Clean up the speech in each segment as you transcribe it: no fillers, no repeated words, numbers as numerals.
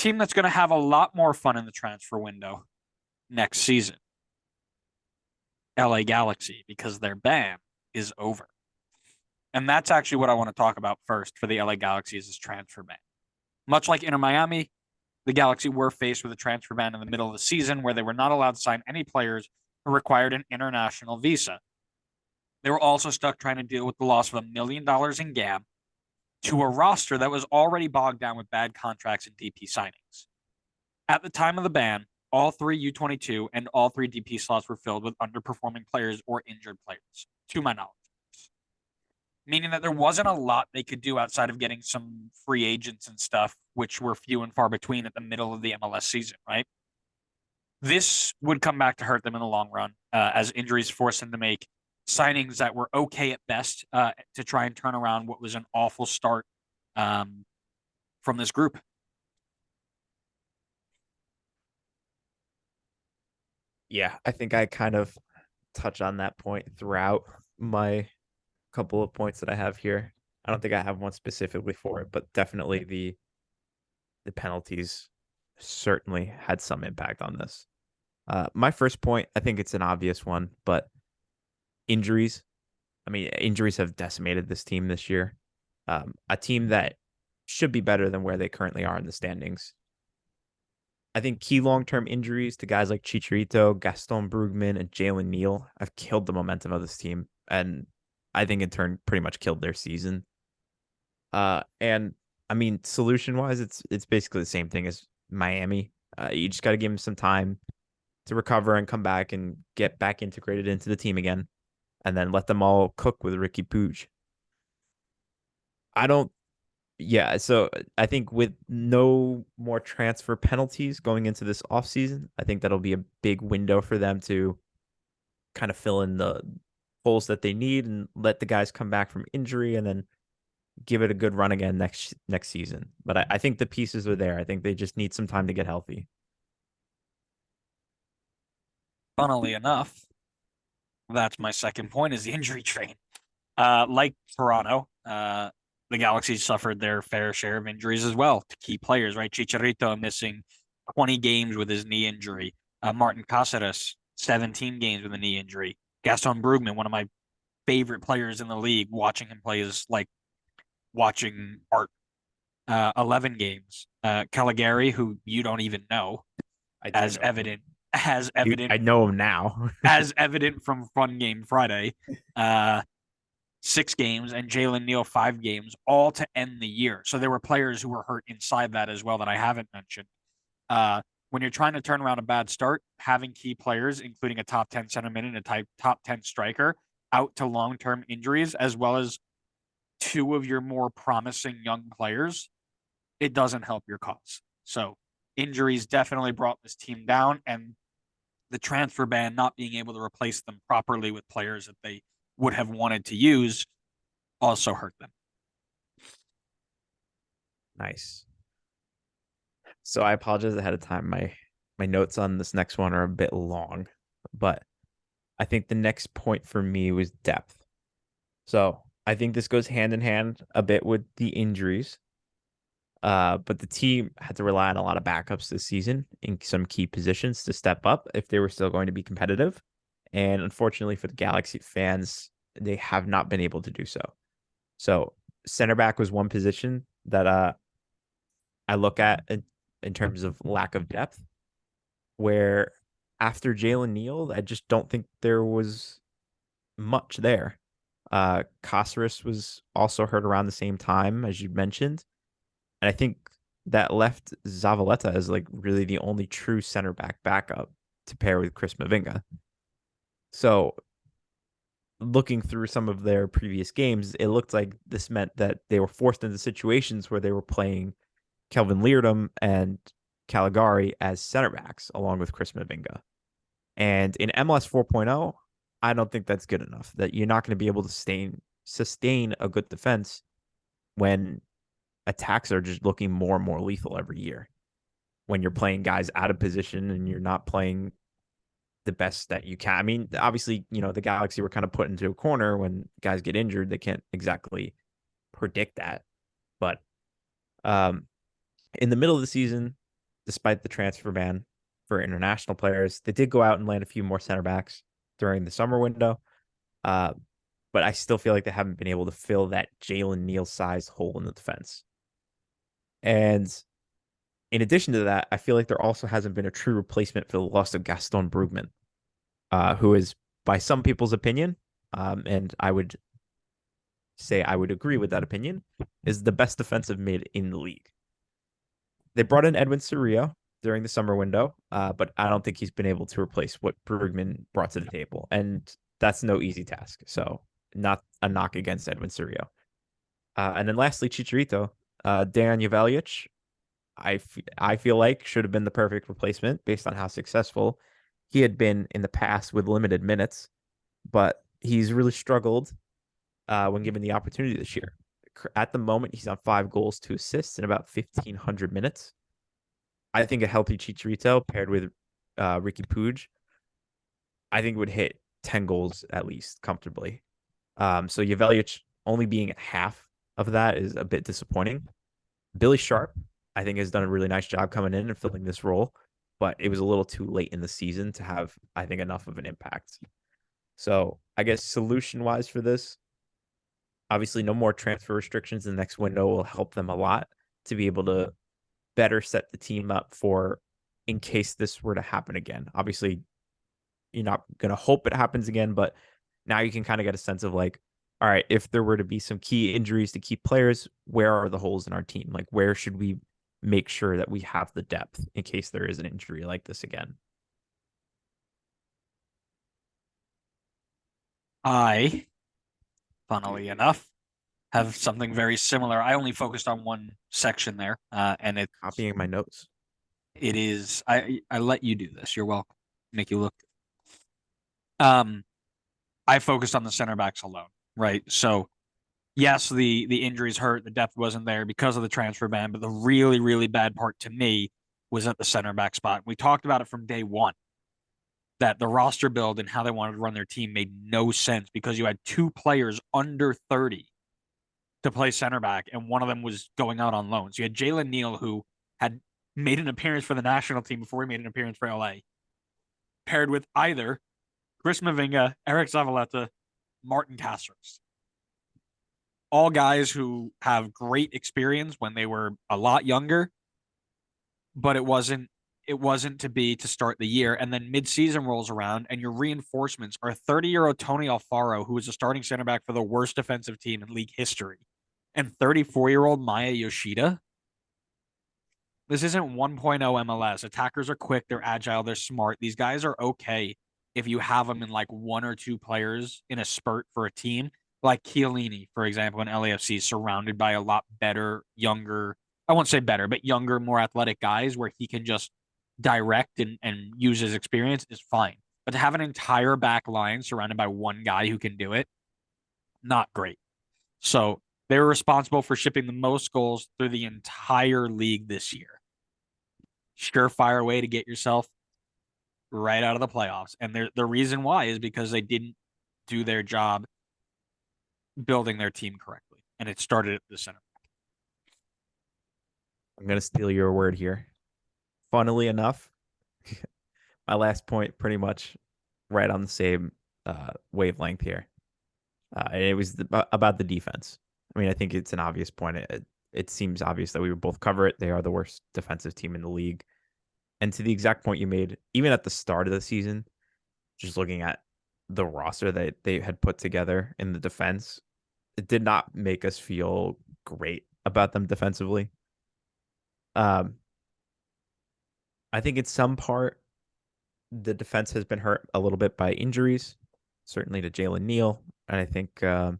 team that's going to have a lot more fun in the transfer window next season, LA Galaxy, because their ban is over. And that's actually what I want to talk about first for the LA Galaxy is this transfer ban. Much like Inter Miami, the Galaxy were faced with a transfer ban in the middle of the season where they were not allowed to sign any players who required an international visa. They were also stuck trying to deal with the loss of $1 million in GAM to a roster that was already bogged down with bad contracts and DP signings. At the time of the ban, all three U22 and all three DP slots were filled with underperforming players or injured players, to my knowledge. Meaning that there wasn't a lot they could do outside of getting some free agents and stuff, which were few and far between at the middle of the MLS season, right? This would come back to hurt them in the long run, as injuries forced them to make signings that were okay at best to try and turn around what was an awful start from this group. Yeah, I think I kind of touch on that point throughout my couple of points that I have here. I don't think I have one specifically for it, but definitely the penalties certainly had some impact on this. My first point, I think it's an obvious one, but injuries. I mean, injuries have decimated this team this year. A team that should be better than where they currently are in the standings. I think key long-term injuries to guys like Chicharito, Gaston Brugman, and Jalen Neal have killed the momentum of this team, and I think in turn pretty much killed their season. And I mean, solution-wise, it's basically the same thing as Miami. You just got to give them some time to recover and come back and get back integrated into the team again, and then let them all cook with Ricky Puig. I don't Yeah, so I think with no more transfer penalties going into this offseason, I think that'll be a big window for them to kind of fill in the holes that they need and let the guys come back from injury and then give it a good run again next season. But I think the pieces are there. I think they just need some time to get healthy. Funnily enough, that's my second point is the injury train. Like Toronto, the Galaxy suffered their fair share of injuries as well to key players, right? Chicharito missing 20 games with his knee injury. Martin Cáceres, 17 games with a knee injury. Gaston Brugman, one of my favorite players in the league, watching him play is like watching art. 11 games. Caligari, who you don't even know, I do as know. evident, as evident, I know him now. as evident from Fun Game Friday. Uh, 6 games, and Jalen Neal 5 games, all to end the year. So there were players who were hurt inside that as well that I haven't mentioned. When you're trying to turn around a bad start, having key players, including a top 10 center mid and a top 10 striker, out to long-term injuries, as well as two of your more promising young players, it doesn't help your cause. So injuries definitely brought this team down, and the transfer ban not being able to replace them properly with players that they would have wanted to use also hurt them. Nice. So I apologize ahead of time. My notes on this next one are a bit long, but I think the next point for me was depth. So I think this goes hand in hand a bit with the injuries. But the team had to rely on a lot of backups this season in some key positions to step up if they were still going to be competitive. And unfortunately for the Galaxy fans, they have not been able to do so. So center back was one position that I look at in terms of lack of depth, where after Jalen Neal, I just don't think there was much there. Cáceres was also hurt around the same time, as you mentioned. And I think that left Zavaleta as like really the only true center back backup to pair with Chris Mavinga. So looking through some of their previous games, it looked like this meant that they were forced into situations where they were playing Kelvin Leardom and Caligari as center backs along with Chris Mavinga. And in MLS 4.0, I don't think that's good enough. That you're not going to be able to sustain a good defense when attacks are just looking more and more lethal every year. When you're playing guys out of position and you're not playing the best that you can. I mean, obviously, the Galaxy were kind of put into a corner when guys get injured. They can't exactly predict that. But in the middle of the season, despite the transfer ban for international players. They did go out and land a few more center backs during the summer window. Uh, but I still feel like they haven't been able to fill that Jalen Neal sized hole in the defense. And in addition to that, I feel like there also hasn't been a true replacement for the loss of Gaston Brugman, who is, by some people's opinion, and I would say I would agree with that opinion, is the best defensive mid in the league. They brought in Edwin Cerrillo during the summer window, but I don't think he's been able to replace what Brugman brought to the table. And that's no easy task. So, not a knock against Edwin Cerrillo. And then lastly, Chicharito, Dejan Jovalic, I feel like should have been the perfect replacement based on how successful he had been in the past with limited minutes, but he's really struggled when given the opportunity this year. At the moment, he's on 5 goals, 2 assists in about 1,500 minutes. I think a healthy Chicharito paired with Ricky Puig, I think would hit 10 goals at least comfortably. So Jovalic only being at half of that is a bit disappointing. Billy Sharp, I think, has done a really nice job coming in and filling this role, but it was a little too late in the season to have, I think, enough of an impact. So I guess solution wise for this, obviously, no more transfer restrictions in the next window will help them a lot to be able to better set the team up for in case this were to happen again. Obviously, you're not going to hope it happens again, but now you can kind of get a sense of like, all right, if there were to be some key injuries to key players, where are the holes in our team? Like, where should we make sure that we have the depth in case there is an injury like this again? I, funnily enough, have something very similar. I only focused on one section there, and Copying my notes. it is I let you do this. You're welcome. Make you look. Um, I focused on the center backs alone, right? So yes, the injuries hurt, the depth wasn't there because of the transfer ban, but the really, really bad part to me was at the center back spot. We talked about it from day one that the roster build and how they wanted to run their team made no sense because you had 2 players under 30 to play center back, and one of them was going out on loan. So you had Jalen Neal, who had made an appearance for the national team before he made an appearance for LA, paired with either Chris Mavinga, Eric Zavaleta, Martin Castros. All guys who have great experience when they were a lot younger, but it wasn't to be to start the year. And then midseason rolls around and your reinforcements are 30-year-old Tony Alfaro, who is a starting center back for the worst defensive team in league history, and 34-year-old Maya Yoshida. This isn't 1.0 MLS. Attackers are quick, they're agile, they're smart. These guys are okay if you have them in like 1 or 2 players in a spurt for a team, like Chiellini, for example, in LAFC, surrounded by a lot better, younger, I won't say better, but younger, more athletic guys where he can just direct and use his experience is fine. But to have an entire back line surrounded by one guy who can do it, not great. So they were responsible for shipping the most goals through the entire league this year. Surefire way to get yourself right out of the playoffs. And the reason why is because they didn't do their job building their team correctly. And it started at the center. I'm going to steal your word here. Funnily enough, my last point pretty much right on the same wavelength here. It was about the defense. I mean, I think it's an obvious point. It seems obvious that we would both cover it. They are the worst defensive team in the league. And to the exact point you made, even at the start of the season, just looking at the roster that they had put together in the defense, it did not make us feel great about them defensively. Um, I think in some part, the defense has been hurt a little bit by injuries, certainly to Jalen Neal. And I think a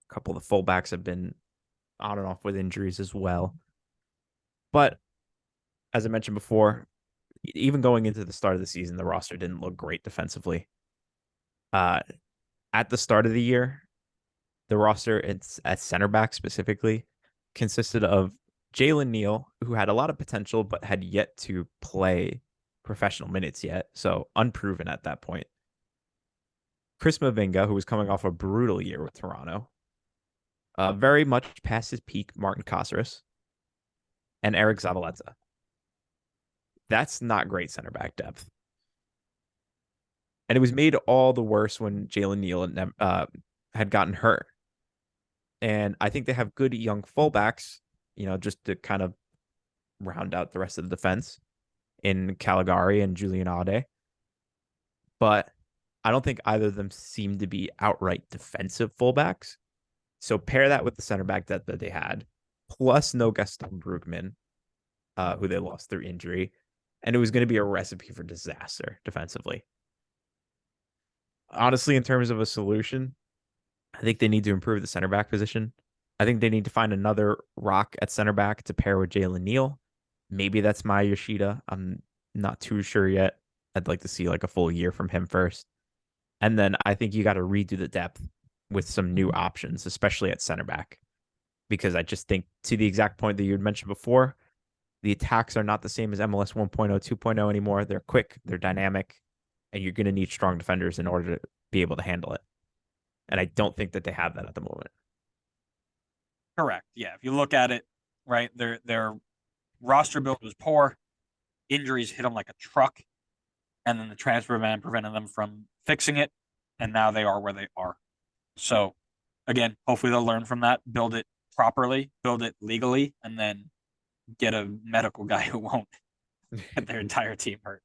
couple of the fullbacks have been on and off with injuries as well. But as I mentioned before, even going into the start of the season, the roster didn't look great defensively. Uh, at the start of the year, the roster it's at center back specifically consisted of Jalen Neal, who had a lot of potential but had yet to play professional minutes yet, so unproven at that point. Chris Mavinga, who was coming off a brutal year with Toronto, very much past his peak, Martin Castros, and Eric Zavaleta. That's not great center back depth. And it was made all the worse when Jalen Neal had gotten hurt. And I think they have good young fullbacks, just to kind of round out the rest of the defense in Caligari and Julian Ade. But I don't think either of them seem to be outright defensive fullbacks. So pair that with the center back that they had, plus no Gaston Brugman, who they lost through injury. And it was going to be a recipe for disaster defensively. Honestly, in terms of a solution, I think they need to improve the center back position. I think they need to find another rock at center back to pair with Jalen Neal. Maybe that's Maya Yoshida. I'm not too sure yet. I'd like to see like a full year from him first. And then I think you got to redo the depth with some new options, especially at center back. Because I just think, to the exact point that you had mentioned before, the attacks are not the same as MLS 1.0, 2.0 anymore. They're quick, they're dynamic, and you're going to need strong defenders in order to be able to handle it. And I don't think that they have that at the moment. Correct. Yeah. If you look at it, right, their roster build was poor. Injuries hit them like a truck. And then the transfer ban prevented them from fixing it. And now they are where they are. So, again, hopefully they'll learn from that, build it properly, build it legally, and then get a medical guy who won't get their entire team hurt.